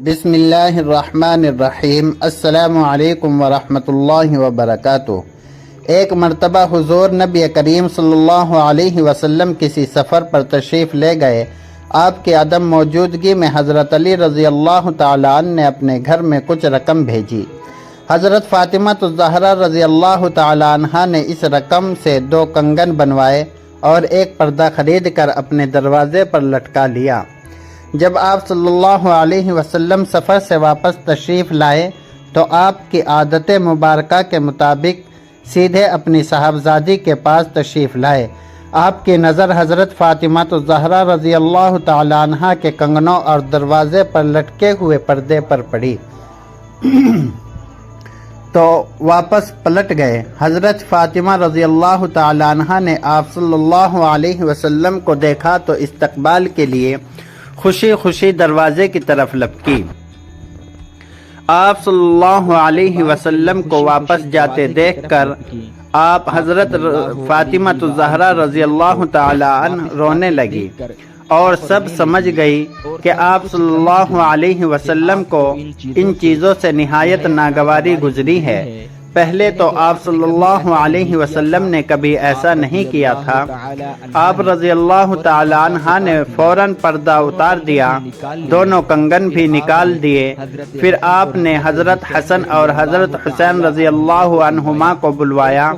بسم اللہ الرحمن الرحیم۔ السلام علیکم ورحمۃ اللہ وبرکاتہ۔ ایک مرتبہ حضور نبی کریم صلی اللہ علیہ وسلم کسی سفر پر تشریف لے گئے۔ آپ کی عدم موجودگی میں حضرت علی رضی اللہ تعالیٰ عنہ نے اپنے گھر میں کچھ رقم بھیجی۔ حضرت فاطمہ الزہرا رضی اللہ تعالیٰ عنہ نے اس رقم سے 2 کنگن بنوائے اور ایک پردہ خرید کر اپنے دروازے پر لٹکا لیا۔ جب آپ صلی اللہ علیہ وسلم سفر سے واپس تشریف لائے تو آپ کی عادت مبارکہ کے مطابق سیدھے اپنی صاحبزادی کے پاس تشریف لائے۔ آپ کی نظر حضرت فاطمہ الزہرا رضی اللہ تعالیٰ عنہ کے کنگنوں اور دروازے پر لٹکے ہوئے پردے پر پڑی تو واپس پلٹ گئے۔ حضرت فاطمہ رضی اللہ تعالیٰ عنہ نے آپ صلی اللہ علیہ وسلم کو دیکھا تو استقبال کے لیے خوشی خوشی دروازے کی طرف لپکی۔ آپ صلی اللہ علیہ وسلم کو واپس جاتے دیکھ کر آپ حضرت فاطمہ الزہرا رضی اللہ تعالی عنہ رونے لگی اور سب سمجھ گئی کہ آپ صلی اللہ علیہ وسلم کو ان چیزوں سے نہایت ناگواری گزری ہے۔ پہلے تو آپ صلی اللہ علیہ وسلم نے کبھی ایسا نہیں کیا تھا۔ آپ رضی اللہ تعالی عنہ نے فوراً پردہ اتار دیا، دونوں کنگن بھی نکال دیے۔ پھر آپ نے حضرت حسن اور حضرت حسین رضی اللہ عنہما کو بلوایا،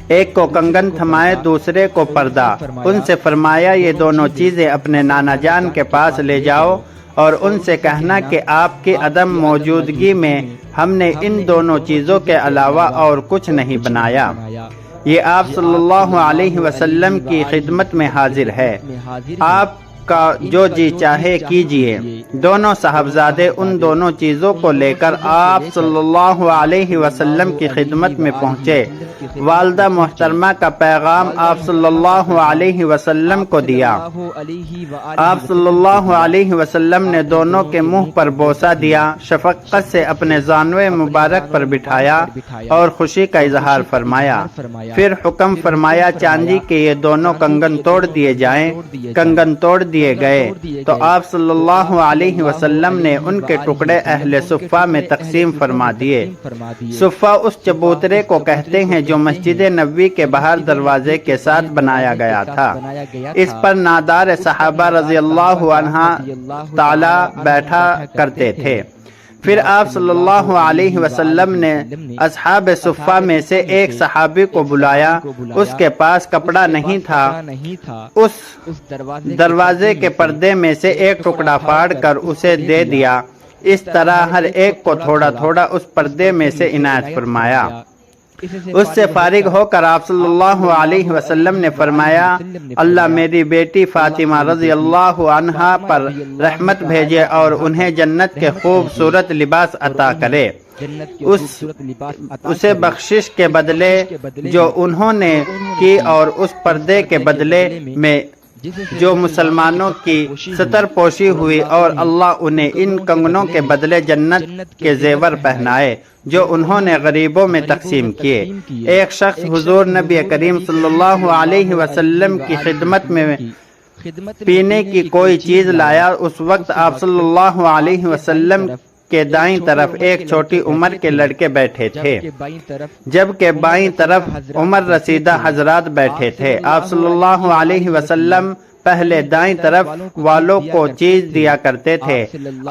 ایک کو کنگن تھمائے، دوسرے کو پردہ۔ ان سے فرمایا یہ دونوں چیزیں اپنے نانا جان کے پاس لے جاؤ اور ان سے کہنا کہ آپ کی عدم موجودگی میں ہم نے ان دونوں چیزوں کے علاوہ اور کچھ نہیں بنایا۔ یہ آپ صلی اللہ علیہ وسلم کی خدمت میں حاضر ہے، آپ کا جو جی چاہے کیجئے۔ دونوں صاحبزادے ان دونوں چیزوں کو لے کر آپ صلی اللہ علیہ وسلم کی خدمت میں پہنچے۔ والدہ محترمہ کا پیغام آپ صلی اللہ علیہ وسلم کو دیا۔ آپ صلی اللہ علیہ وسلم نے دونوں کے منہ پر بوسہ دیا، شفقت سے اپنے زانوے مبارک پر بٹھایا اور خوشی کا اظہار فرمایا۔ پھر حکم فرمایا چاندی کے یہ دونوں کنگن توڑ دیے جائیں۔ کنگن توڑ دیے گئے تو آپ صلی اللہ علیہ وسلم نے ان کے ٹکڑے اہل صفہ میں تقسیم فرما دیے۔ صفہ اس چبوترے کو کہتے ہیں جو مسجد نبوی کے باہر دروازے کے ساتھ بنایا گیا تھا۔ اس پر نادار صحابہ رضی اللہ عنہ تعالی بیٹھا کرتے تھے۔ پھر آپ صلی اللہ علیہ وسلم نے اصحاب صفہ میں سے ایک صحابی کو بلایا، اس کے پاس کپڑا نہیں تھا۔ اس دروازے کے پردے میں سے ایک ٹکڑا پھاڑ کر اسے دے دیا۔ اس طرح ہر ایک کو تھوڑا تھوڑا اس پردے میں سے عنایت فرمایا۔ اس سے فارغ ہو کر آپ صلی اللہ علیہ وسلم نے فرمایا اللہ میری بیٹی فاطمہ رضی اللہ عنہا پر رحمت بھیجے اور انہیں جنت کے خوبصورت لباس عطا کرے۔ اسے بخشش کے بدلے جو انہوں نے کی اور اس پردے کے بدلے میں جو مسلمانوں کی ستر پوشی ہوئی، اور اللہ انہیں ان کنگنوں کے بدلے جنت کے زیور پہنائے جو انہوں نے غریبوں میں تقسیم کیے۔ ایک شخص حضور نبی کریم صلی اللہ علیہ وسلم کی خدمت میں پینے کی کوئی چیز لایا۔ اس وقت آپ صلی اللہ علیہ وسلم کے دائیں طرف ایک چھوٹی عمر کے لڑکے بیٹھے تھے، جبکہ بائیں طرف عمر رسیدہ حضرات بیٹھے تھے۔ آپ صلی اللہ علیہ وسلم پہلے دائیں طرف والوں کو چیز دیا کرتے تھے۔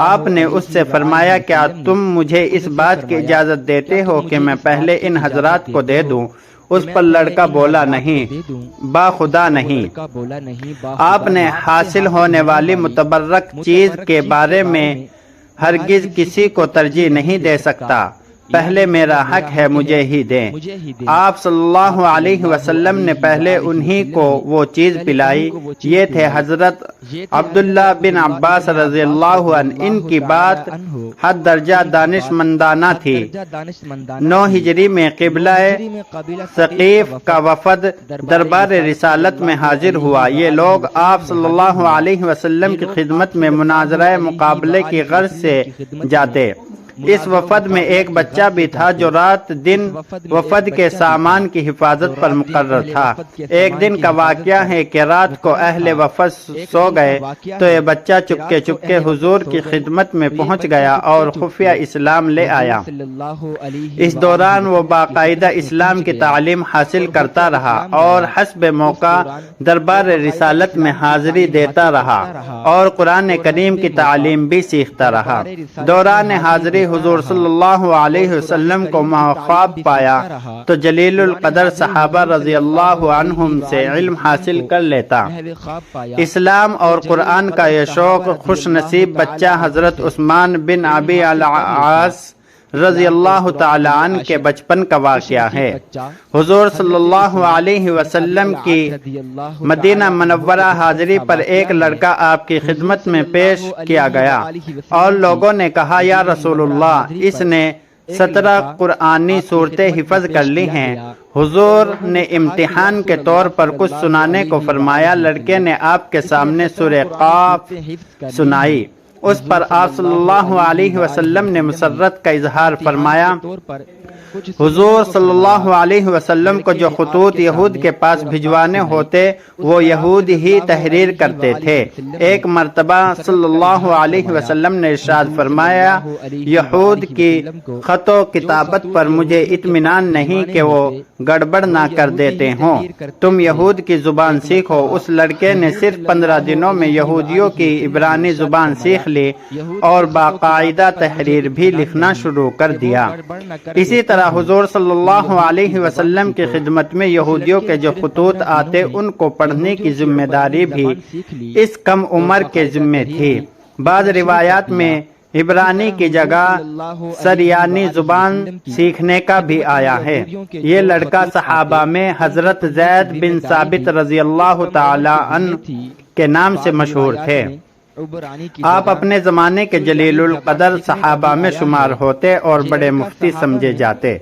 آپ نے اس سے فرمایا کیا تم مجھے اس بات کی اجازت دیتے ہو کہ میں پہلے ان حضرات کو دے دوں؟ اس پر لڑکا بولا نہیں، با خدا نہیں۔ آپ نے حاصل ہونے والی متبرک چیز کے بارے میں ہرگز کسی کو ترجیح نہیں دے سکتا، پہلے میرا حق ہے مجھے ہی دیں۔ آپ صلی اللہ علیہ وسلم نے پہلے انہی کو وہ چیز پلائی۔ یہ تھے حضرت عبداللہ بن عباس رضی اللہ عنہ۔ ان کی بات حد درجہ دانش مندانہ تھی۔ 9 ہجری میں قبلہ ثقیف کا وفد دربار رسالت میں حاضر ہوا۔ یہ لوگ آپ صلی اللہ علیہ وسلم کی خدمت میں مناظرہ مقابلے کی غرض سے جاتے۔ اس وفد میں ایک بچہ بھی تھا جو رات دن وفد کے سامان کی حفاظت پر مقرر تھا۔ ایک دن کا واقعہ ہے کہ رات کو اہل وفد سو گئے تو یہ بچہ چپکے چپکے حضور کی خدمت میں پہنچ گیا اور خفیہ اسلام لے آیا۔ اس دوران وہ باقاعدہ اسلام کی تعلیم حاصل کرتا رہا اور حسب موقع دربار رسالت میں حاضری دیتا رہا اور قرآن کریم کی تعلیم بھی سیکھتا رہا۔ دوران حاضری حضور صلی اللہ علیہ وسلم کو خواب پایا تو جلیل القدر صحابہ رضی اللہ عنہم سے علم حاصل کر لیتا۔ اسلام اور قرآن کا یہ شوق خوش نصیب بچہ حضرت عثمان بن ابی العاص رضی اللہ تعالی عنہ کے بچپن کا واقعہ ہے۔ حضور صلی اللہ علیہ وسلم کی مدینہ منورہ حاضری پر ایک لڑکا آپ کی خدمت میں پیش کیا گیا اور لوگوں نے کہا یا رسول اللہ اس نے 17 قرآنی صورتیں حفظ کر لی ہیں۔ حضور نے امتحان کے طور پر کچھ سنانے کو فرمایا۔ لڑکے نے آپ کے سامنے سورہ قاف سنائی۔ اس پر آپ صلی اللہ علیہ وسلم نے مسرت کا اظہار فرمایا۔ حضور صلی اللہ علیہ وسلم کو جو خطوط یہود کے پاس بھجوانے ہوتے وہ یہود ہی تحریر کرتے تھے۔ ایک مرتبہ صلی اللہ علیہ وسلم نے ارشاد فرمایا یہود کی خط و کتابت پر مجھے اطمینان نہیں کہ وہ گڑبڑ نہ کر دیتے ہوں، تم یہود کی زبان سیکھو۔ اس لڑکے نے صرف 15 دنوں میں یہودیوں کی عبرانی زبان سیکھ لی اور باقاعدہ تحریر بھی لکھنا شروع کر دیا۔ اسی طرح حضور صلی اللہ علیہ وسلم کی خدمت میں یہودیوں کے جو خطوط آتے ان کو پڑھنے کی ذمہ داری بھی اس کم عمر کے ذمہ تھی۔ بعض روایات میں عبرانی کی جگہ سریانی زبان سیکھنے کا بھی آیا ہے۔ یہ لڑکا صحابہ میں حضرت زید بن ثابت رضی اللہ تعالی عنہ کے نام سے مشہور تھے۔ آپ اپنے زمانے کے جلیل القدر صحابہ میں شمار ہوتے اور بڑے مفتی سمجھے جاتے۔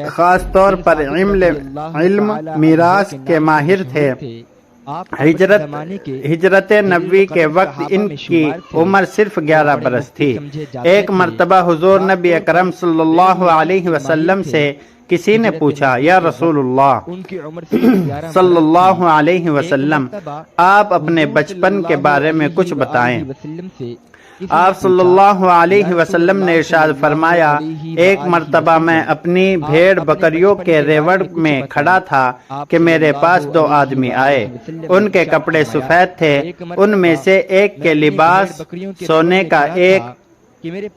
خاص طور پر علم میراث کے ماہر تھے۔ ہجرت نبوی کے وقت ان کی عمر صرف 11 برس تھی۔ ایک مرتبہ حضور نبی اکرم صلی اللہ علیہ وسلم سے کسی نے پوچھا یا رسول اللہ صلی اللہ علیہ وسلم آپ اپنے بچپن کے بارے میں کچھ بتائیں۔ آپ صلی اللہ علیہ وسلم نے ارشاد فرمایا ایک مرتبہ میں اپنی بھیڑ بکریوں کے ریوڑ میں کھڑا تھا کہ میرے پاس 2 آدمی آئے۔ ان کے کپڑے سفید تھے۔ ان میں سے ایک کے لباس سونے کا ایک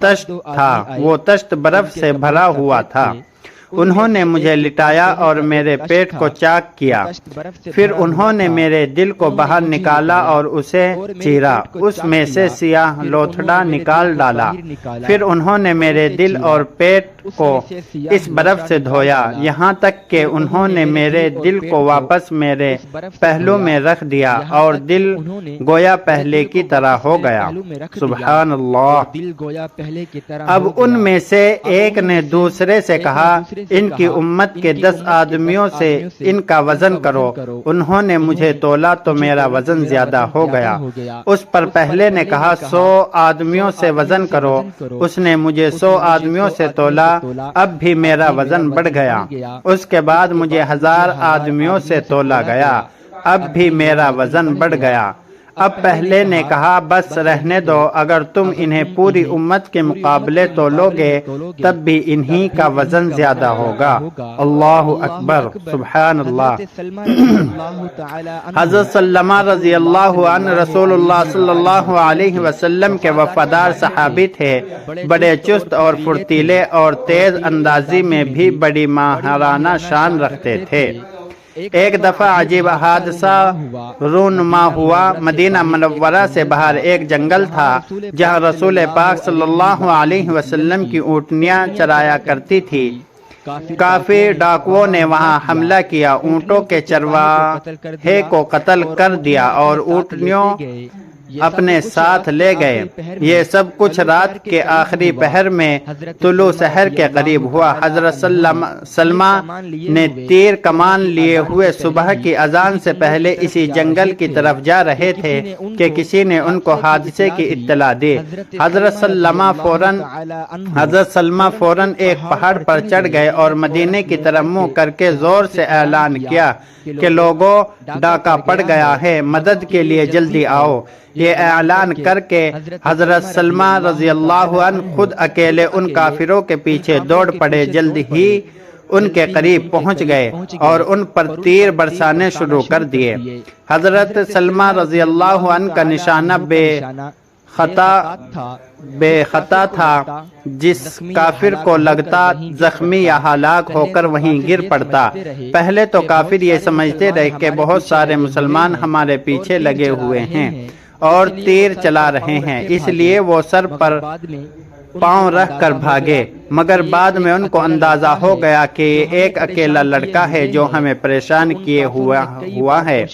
تشت تھا، وہ تشت برف سے بھرا ہوا تھا۔ انہوں نے مجھے لٹایا اور میرے پیٹ کو چاک کیا، پھر انہوں نے میرے دل کو باہر نکالا اور اسے چیرا، اس میں سے سیاہ لوتھڑا نکال ڈالا، پھر انہوں نے میرے دل اور پیٹ کو اس برف سے دھویا، یہاں تک کہ انہوں نے میرے دل کو واپس میرے پہلو میں رکھ دیا اور دل گویا پہلے کی طرح ہو گیا۔ سبحان اللہ۔ اب ان میں سے ایک نے دوسرے سے کہا ان کی امت کے 10 آدمیوں سے ان کا وزن کرو۔ انہوں نے مجھے تولا تو میرا وزن زیادہ ہو گیا۔ اس پر پہلے نے کہا 100 آدمیوں سے وزن کرو۔ اس نے مجھے 100 آدمیوں سے تولا، اب بھی میرا وزن بڑھ گیا۔ اس کے بعد مجھے 1000 آدمیوں سے تولا گیا، اب بھی میرا وزن بڑھ گیا۔ اب پہلے نے کہا بس رہنے دو، اگر تم انہیں پوری امت کے مقابلے تولو گے تب بھی انہی کا وزن زیادہ ہوگا۔ اللہ اکبر، سبحان اللہ۔ حضرت سلمہ رضی اللہ عنہ رسول اللہ صلی اللہ علیہ وسلم کے وفادار صحابی تھے، بڑے چست اور پھرتیلے اور تیز اندازی میں بھی بڑی ماہرانہ شان رکھتے تھے۔ ایک دفعہ عجیب حادثہ رونما ہوا۔ مدینہ منورہ سے باہر ایک جنگل تھا جہاں رسول پاک صلی اللہ علیہ وسلم کی اونٹنیاں چرایا کرتی تھی۔ کافی ڈاکوؤں نے وہاں حملہ کیا، اونٹوں کے چرواہے کو قتل کر دیا اور اونٹنیوں اپنے ساتھ لے گئے۔ یہ سب کچھ رات کے آخری پہر میں طلوع سحر کے قریب ہوا۔ حضرت سلمہ نے تیر کمان لیے ہوئے صبح کی اذان سے پہلے اسی جنگل کی طرف جا رہے تھے کہ کسی نے ان کو حادثے کی اطلاع دی۔ حضرت سلمہ فوراً ایک پہاڑ پر چڑھ گئے اور مدینے کی طرف منہ کر کے زور سے اعلان کیا کہ لوگوں، ڈاکہ پڑ گیا ہے، مدد کے لیے جلدی آؤ۔ یہ اعلان کر کے حضرت سلمہ رضی اللہ عنہ خود اکیلے ان کافروں کے پیچھے دوڑ پڑے، جلد ہی ان کے قریب پہنچ گئے اور ان پر تیر برسانے شروع کر دیے۔ حضرت سلمہ رضی اللہ عنہ کا نشانہ بے خطا تھا، جس کافر کو لگتا زخمی یا ہلاک ہو کر وہیں گر پڑتا۔ پہلے تو کافر یہ سمجھتے رہے کہ بہت سارے مسلمان ہمارے پیچھے لگے ہوئے ہیں اور تیر چلا رہے ہیں، اس لیے وہ سر پر پاؤں رکھ کر بھاگے، مگر بعد میں ان کو اندازہ ہو گیا کہ یہ ایک اکیلا لڑکا ہے جو ہمیں پریشان کیے ہوا ہے۔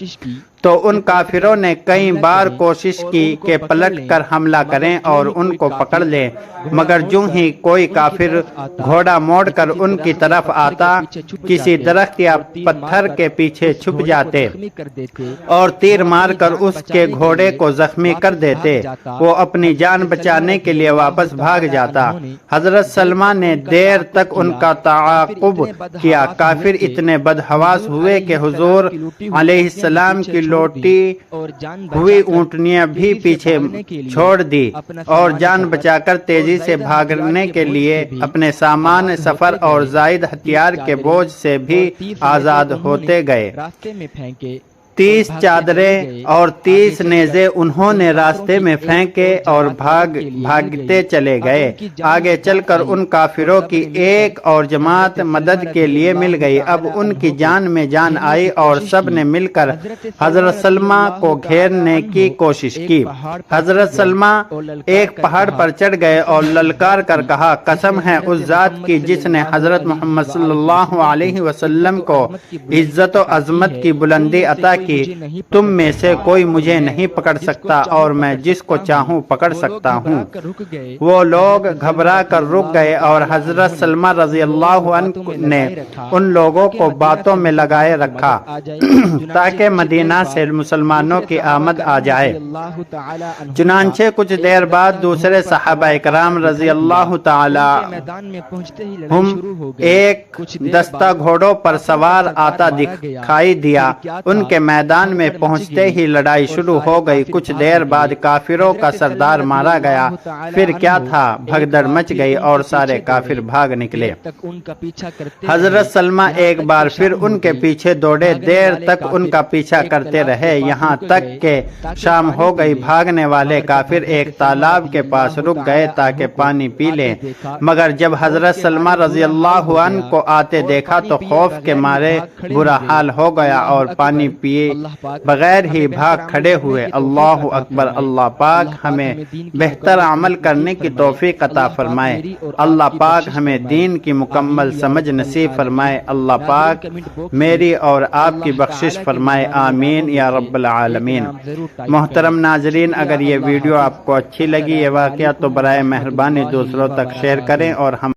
تو ان کافروں نے کئی بار کوشش کی کہ پلٹ کر حملہ کریں اور ان کو پکڑ لیں، مگر جوں ہی کوئی کافر گھوڑا موڑ کر ان کی طرف آتا، کسی درخت یا پتھر کے پیچھے چھپ جاتے اور تیر مار کر اس کے گھوڑے کو زخمی کر دیتے۔ وہ اپنی جان بچانے کے لیے واپس بھاگ جاتا۔ حضرت سلمہ نے دیر تک ان کا تعاقب کیا۔ کافر اتنے بدحواس ہوئے کہ حضور علیہ السلام کی لوٹی ہوئی اونٹنیاں بھی پیچھے چھوڑ دی اور جان بچا کر تیزی سے بھاگنے کے لیے اپنے سامان سفر اور زائد ہتھیار کے بوجھ سے بھی آزاد ہوتے گئے۔ 30 چادریں اور 30 نیزے انہوں نے راستے میں پھینکے اور بھاگتے چلے گئے۔ آگے چل کر ان کافروں کی ایک اور جماعت مدد کے لیے مل گئی۔ اب ان کی جان میں جان آئی اور سب نے مل کر حضرت سلمہ کو گھیرنے کی کوشش کی۔ حضرت سلمہ ایک پہاڑ پر چڑھ گئے اور للکار کر کہا، قسم ہے اس ذات کی جس نے حضرت محمد صلی اللہ علیہ وسلم کو عزت و عظمت کی بلندی عطا کی، تم میں سے کوئی مجھے نہیں پکڑ سکتا اور میں جس کو چاہوں پکڑ سکتا ہوں۔ وہ لوگ گھبرا کر رک گئے اور حضرت سلمہ رضی اللہ عنہ نے ان لوگوں کو باتوں میں لگائے رکھا تاکہ مدینہ سے مسلمانوں کی آمد آ جائے۔ چنانچہ کچھ دیر بعد دوسرے صحابہ اکرام رضی اللہ تعالی ہم ایک دستہ گھوڑوں پر سوار آتا دکھائی دیا۔ ان کے میدان میں پہنچتے ہی لڑائی شروع ہو گئی۔ کچھ دیر بعد کافروں کا سردار مارا گیا۔ پھر کیا تھا، بھگدڑ مچ گئی اور سارے کافر بھاگ نکلے۔ حضرت سلمہ ایک بار پھر ان کے پیچھے دوڑے، دیر تک ان کا پیچھا کرتے رہے، یہاں تک کہ شام ہو گئی۔ بھاگنے والے کافر ایک تالاب کے پاس رک گئے تاکہ پانی پی لیں، مگر جب حضرت سلمہ رضی اللہ عنہ کو آتے دیکھا تو خوف کے مارے برا حال ہو گیا اور پانی پیے بغیر ہی بھاگ کھڑے ہوئے۔ اللہ اکبر! اللہ پاک ہمیں بہتر عمل کرنے کی توفیق عطا فرمائے۔ اللہ پاک ہمیں دین کی مکمل سمجھ نصیب فرمائے۔ اللہ پاک میری اور آپ کی بخشش فرمائے، آمین یا رب العالمین۔ محترم ناظرین، اگر یہ ویڈیو آپ کو اچھی لگی یہ واقعہ تو برائے مہربانی دوسروں تک شیئر کریں اور ہم